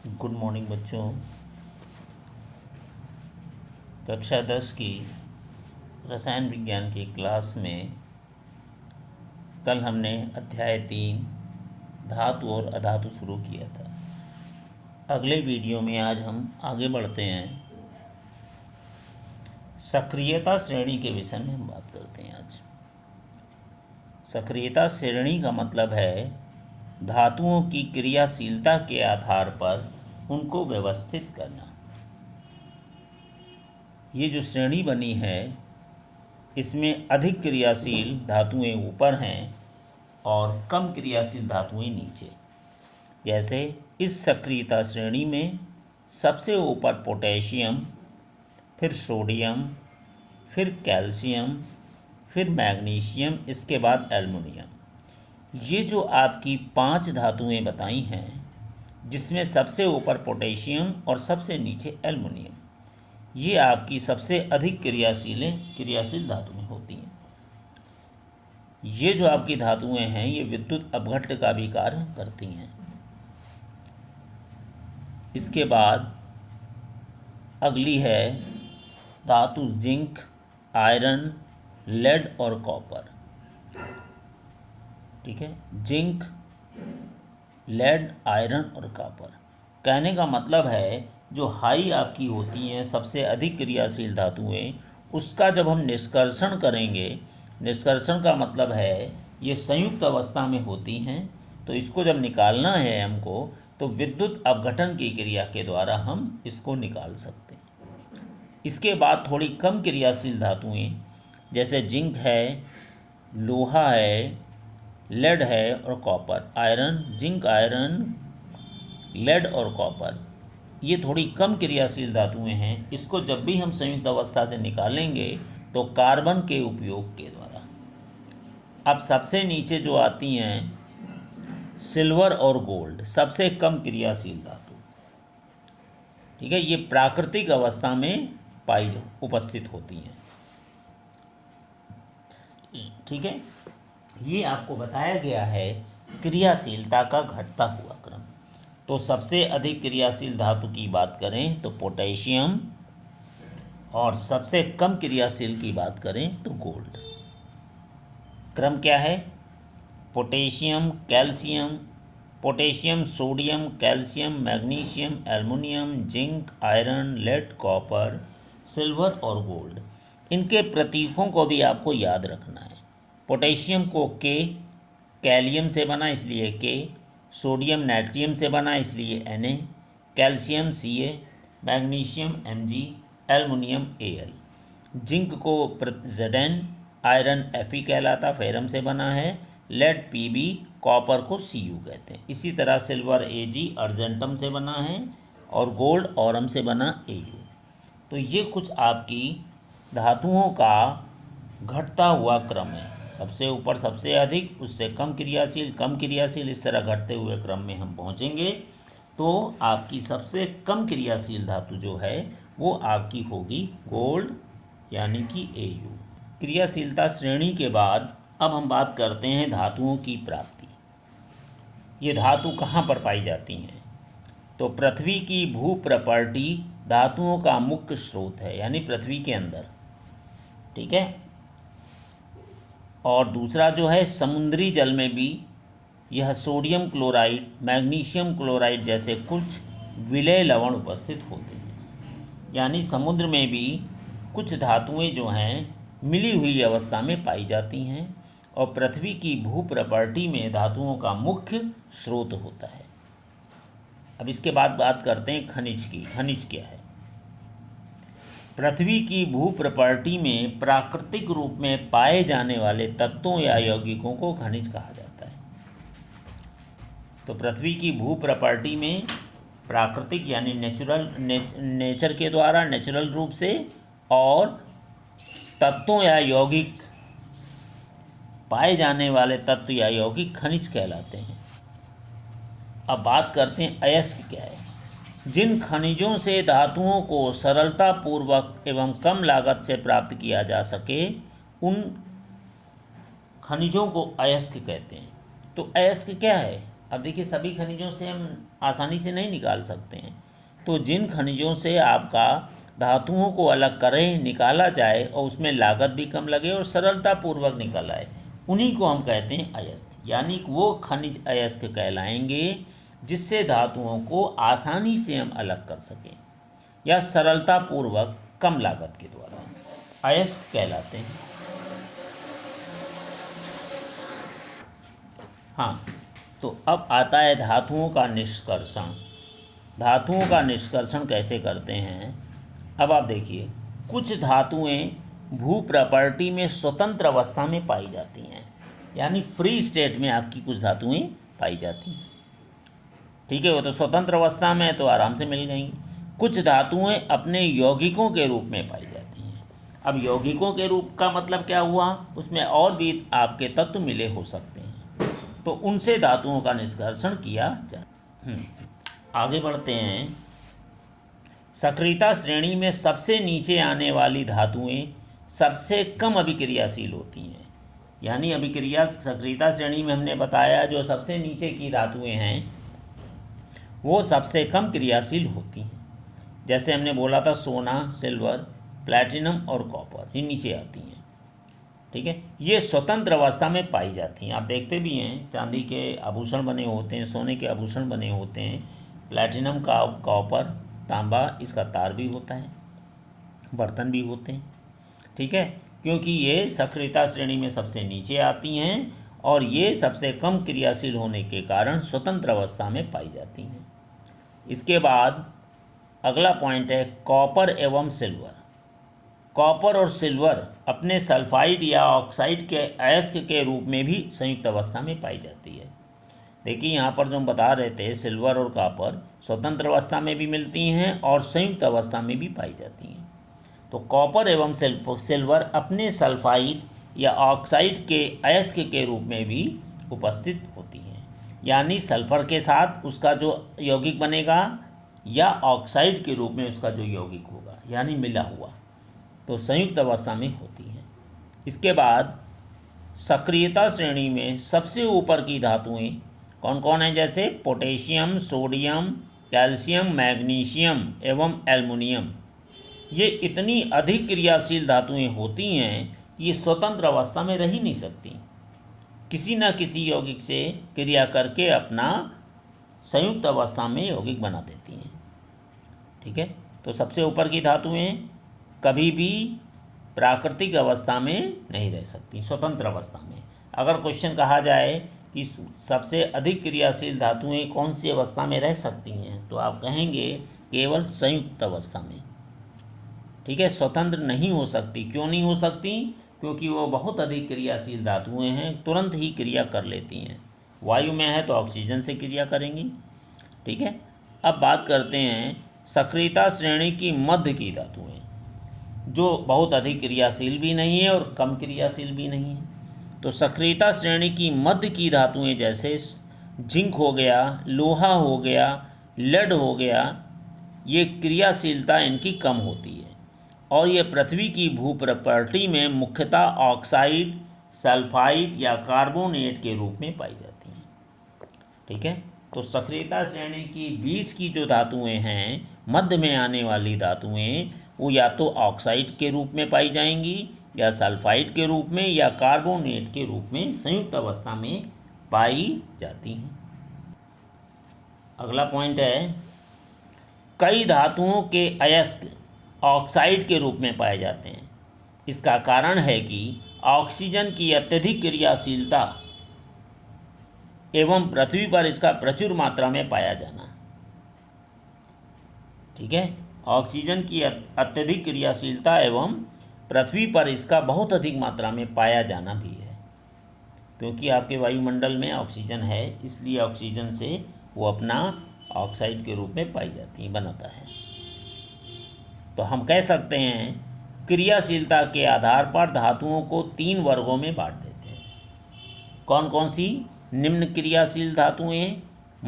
Good morning बच्चों। कक्षा 10 की रसायन विज्ञान की क्लास में कल हमने अध्याय 3 धातु और अधातु शुरू किया था। अगले वीडियो में आज हम आगे बढ़ते हैं, सक्रियता श्रेणी के विषय में हम बात करते हैं। आज सक्रियता श्रेणी का मतलब है धातुओं की क्रियाशीलता के आधार पर उनको व्यवस्थित करना। ये जो श्रेणी बनी है इसमें अधिक क्रियाशील धातुएं ऊपर हैं और कम क्रियाशील धातुएं नीचे। जैसे इस सक्रियता श्रेणी में सबसे ऊपर पोटेशियम, फिर सोडियम, फिर कैल्शियम, फिर मैग्नीशियम, इसके बाद एल्युमिनियम। ये जो आपकी 5 धातुएं बताई हैं जिसमें सबसे ऊपर पोटेशियम और सबसे नीचे एल्युमिनियम, ये आपकी सबसे अधिक क्रियाशील धातुएं होती हैं। ये जो आपकी धातुएं हैं ये विद्युत अपघट्य का भी कार्य करती हैं। इसके बाद अगली है धातु जिंक, आयरन, लेड और कॉपर। ठीक है, जिंक, लेड, आयरन और कॉपर। कहने का मतलब है जो हाई आपकी होती हैं सबसे अधिक क्रियाशील धातुएं, उसका जब हम निष्कर्षण करेंगे, निष्कर्षण का मतलब है ये संयुक्त अवस्था में होती हैं, तो इसको जब निकालना है हमको तो विद्युत अपघटन की क्रिया के द्वारा हम इसको निकाल सकते हैं। इसके बाद थोड़ी कम क्रियाशील धातुएं जैसे जिंक है, लोहा है, लेड है और copper. Iron, zinc, iron, lead और कॉपर, ये थोड़ी कम क्रियाशील धातुएं हैं। इसको जब भी हम संयुक्त अवस्था से निकालेंगे तो कार्बन के उपयोग के द्वारा। अब सबसे नीचे जो आती हैं सिल्वर और गोल्ड, सबसे कम क्रियाशील धातु। ठीक है, ये प्राकृतिक अवस्था में उपस्थित होती हैं। ठीक है, ये आपको बताया गया है क्रियाशीलता का घटता हुआ क्रम। तो सबसे अधिक क्रियाशील धातु की बात करें तो पोटेशियम, और सबसे कम क्रियाशील की बात करें तो गोल्ड। क्रम क्या है? Potassium, calcium, potassium, sodium, calcium, magnesium, aluminium, zinc, iron, lead, copper, silver और गोल्ड। इनके प्रतीकों को भी आपको याद रखना है। पोटेशियम को के, कैलियम से बना इसलिए के, सोडियम नाइट्रियम से बना इसलिए Na, calcium Ca, magnesium Mg, aluminium Al। Zinc को Zn, आयरन Fe कहलाता, फेरम से बना है, लेड Pb, कॉपर को Cu कहते हैं। इसी तरह सिल्वर Ag, अर्जेंटम से बना है, और गोल्ड औरम से बना Au। तो ये कुछ आपकी धातुओं का घटता हुआ क्रम है। सबसे ऊपर सबसे अधिक, उससे कम क्रियाशील, इस तरह घटते हुए क्रम में हम पहुंचेंगे तो आपकी सबसे कम क्रियाशील धातु जो है वो आपकी होगी गोल्ड, यानी कि Au। क्रियाशीलता श्रेणी के बाद अब हम बात करते हैं धातुओं की प्राप्ति। ये धातु कहाँ पर पाई जाती हैं? तो पृथ्वी की भू प्रॉपर्टी धातुओं का मुख्य स्रोत है, यानी पृथ्वी के अंदर। ठीक है, और दूसरा जो है समुद्री जल में भी यह सोडियम क्लोराइड, मैग्नीशियम क्लोराइड जैसे कुछ विलेय लवण उपस्थित होते हैं। यानी समुद्र में भी कुछ धातुएं जो हैं मिली हुई अवस्था में पाई जाती हैं, और पृथ्वी की भू प्रॉपर्टी में धातुओं का मुख्य स्रोत होता है। अब इसके बाद बात करते हैं खनिज की। खनिज क्या है? पृथ्वी की भू प्रॉपर्टी में प्राकृतिक रूप में पाए जाने वाले तत्वों या यौगिकों को खनिज कहा जाता है। तो पृथ्वी की भू प्रॉपर्टी में प्राकृतिक यानी नेचर के द्वारा, नेचुरल रूप से, और तत्वों या यौगिक पाए जाने वाले तत्व या यौगिक खनिज कहलाते हैं। अब बात करते हैं अयस्क क्या है। जिन खनिजों से धातुओं को सरलतापूर्वक एवं कम लागत से प्राप्त किया जा सके उन खनिजों को अयस्क कहते हैं। तो अयस्क क्या है? अब देखिए सभी खनिजों से हम आसानी से नहीं निकाल सकते हैं, तो जिन खनिजों से आपका धातुओं को अलग करें निकाला जाए और उसमें लागत भी कम लगे और सरलतापूर्वक निकल आए, उन्हीं को हम कहते हैं अयस्क। यानी वो खनिज अयस्क कहलाएंगे जिससे धातुओं को आसानी से हम अलग कर सकें या सरलतापूर्वक कम लागत के द्वारा अयस्क कहलाते हैं। हाँ, तो अब आता है धातुओं का निष्कर्षण। धातुओं का निष्कर्षण कैसे करते हैं? अब आप देखिए, कुछ धातुएं भू प्रॉपर्टी में स्वतंत्र अवस्था में पाई जाती हैं, यानी फ्री स्टेट में आपकी कुछ धातुएं पाई जाती हैं। ठीक है, वो तो स्वतंत्र अवस्था में है तो आराम से मिल गई। कुछ धातुएं अपने यौगिकों के रूप में पाई जाती हैं। अब यौगिकों के रूप का मतलब क्या हुआ? उसमें और भी आपके तत्व मिले हो सकते हैं, तो उनसे धातुओं का निष्कर्षण किया जाए। आगे बढ़ते हैं। सक्रियता श्रेणी में सबसे नीचे आने वाली धातुएं सबसे कम अभिक्रियाशील होती हैं। यानी अभिक्रिया सक्रियता श्रेणी में हमने बताया जो सबसे नीचे की धातुएं हैं वो सबसे कम क्रियाशील होती हैं। जैसे हमने बोला था सोना, सिल्वर, प्लैटिनम और कॉपर, ये नीचे आती हैं। ठीक है, ये स्वतंत्र अवस्था में पाई जाती हैं। आप देखते भी हैं चांदी के आभूषण बने होते हैं, सोने के आभूषण बने होते हैं, प्लैटिनम का, कॉपर, तांबा, इसका तार भी होता है, बर्तन भी होते हैं। ठीक है, क्योंकि ये सक्रियता श्रेणी में सबसे नीचे आती हैं और ये सबसे कम क्रियाशील होने के कारण स्वतंत्र अवस्था में पाई जाती हैं। इसके बाद अगला पॉइंट है कॉपर एवं सिल्वर। कॉपर और सिल्वर अपने सल्फाइड या ऑक्साइड के अयस्क के रूप में भी संयुक्त अवस्था में पाई जाती है। देखिए यहाँ पर जो हम बता रहे थे, सिल्वर और कॉपर स्वतंत्र अवस्था में भी मिलती हैं और संयुक्त अवस्था में भी पाई जाती हैं। तो कॉपर एवं सिल्वर अपने सल्फाइड या ऑक्साइड के अयस्क के रूप में भी उपस्थित होती हैं। यानी सल्फर के साथ उसका जो यौगिक बनेगा या ऑक्साइड के रूप में उसका जो यौगिक होगा, यानी मिला हुआ, तो संयुक्त अवस्था में होती हैं। इसके बाद सक्रियता श्रेणी में सबसे ऊपर की धातुएं कौन कौन हैं? जैसे पोटेशियम, सोडियम, कैल्शियम, मैग्नीशियम एवं एल्युमिनियम। ये इतनी अधिक क्रियाशील धातुएं होती हैं ये स्वतंत्र अवस्था में रह ही नहीं सकती, किसी न किसी यौगिक से क्रिया करके अपना संयुक्त अवस्था में यौगिक बना देती हैं। ठीक है, तो सबसे ऊपर की धातुएं कभी भी प्राकृतिक अवस्था में नहीं रह सकती, स्वतंत्र अवस्था में। अगर क्वेश्चन कहा जाए कि सबसे अधिक क्रियाशील धातुएं कौन सी अवस्था में रह सकती हैं, तो आप कहेंगे केवल संयुक्त अवस्था में। ठीक है, स्वतंत्र नहीं हो सकती। क्यों नहीं हो सकती? क्योंकि वो बहुत अधिक क्रियाशील धातुएं हैं, तुरंत ही क्रिया कर लेती हैं। वायु में है तो ऑक्सीजन से क्रिया करेंगी। ठीक है, अब बात करते हैं सक्रियता श्रेणी की मध्य की धातुएं, जो बहुत अधिक क्रियाशील भी नहीं है और कम क्रियाशील भी नहीं है। तो सक्रियता श्रेणी की मध्य की धातुएं जैसे जिंक हो गया, लोहा हो गया, लेड हो गया, ये क्रियाशीलता इनकी कम होती है और ये पृथ्वी की भू प्रॉपर्टी में मुख्यतः ऑक्साइड, सल्फाइड या कार्बोनेट के रूप में पाई जाती हैं। ठीक है, तो सक्रियता श्रेणी की 20 की जो धातुएं हैं, मध्य में आने वाली धातुएं, वो या तो ऑक्साइड के रूप में पाई जाएंगी या सल्फाइड के रूप में या कार्बोनेट के रूप में संयुक्त अवस्था में पाई जाती हैं। अगला पॉइंट है कई धातुओं के अयस्क ऑक्साइड के रूप में पाए जाते हैं। इसका कारण है कि ऑक्सीजन की अत्यधिक क्रियाशीलता एवं पृथ्वी पर इसका प्रचुर मात्रा में पाया जाना। ठीक है, ऑक्सीजन की अत्यधिक क्रियाशीलता एवं पृथ्वी पर इसका बहुत अधिक मात्रा में पाया जाना भी है, क्योंकि आपके वायुमंडल में ऑक्सीजन है, इसलिए ऑक्सीजन से वो अपना ऑक्साइड के रूप में पाई जाती है, बनाता है। तो हम कह सकते हैं क्रियाशीलता के आधार पर धातुओं को 3 वर्गों में बांट देते हैं। कौन कौन सी? निम्न क्रियाशील धातुएं,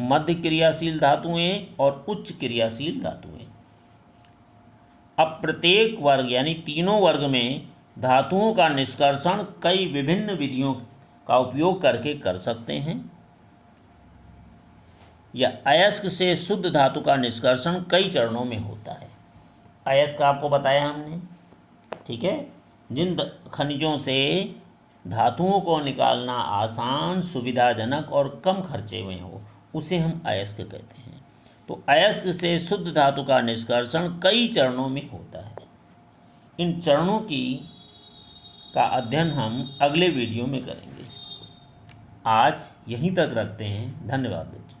मध्य क्रियाशील धातुएं और उच्च क्रियाशील धातुएं। अब प्रत्येक वर्ग यानी तीनों वर्ग में धातुओं का निष्कर्षण कई विभिन्न विधियों का उपयोग करके कर सकते हैं। या अयस्क से शुद्ध धातु का निष्कर्षण कई चरणों में होता है। अयस्क आपको बताया हमने, ठीक है। जिन खनिजों से धातुओं को निकालना आसान, सुविधाजनक और कम खर्चे में हो, उसे हम अयस्क कहते हैं। तो अयस्क से शुद्ध धातु का निष्कर्षण कई चरणों में होता है। इन चरणों का अध्ययन हम अगले वीडियो में करेंगे। आज यहीं तक रखते हैं। धन्यवाद।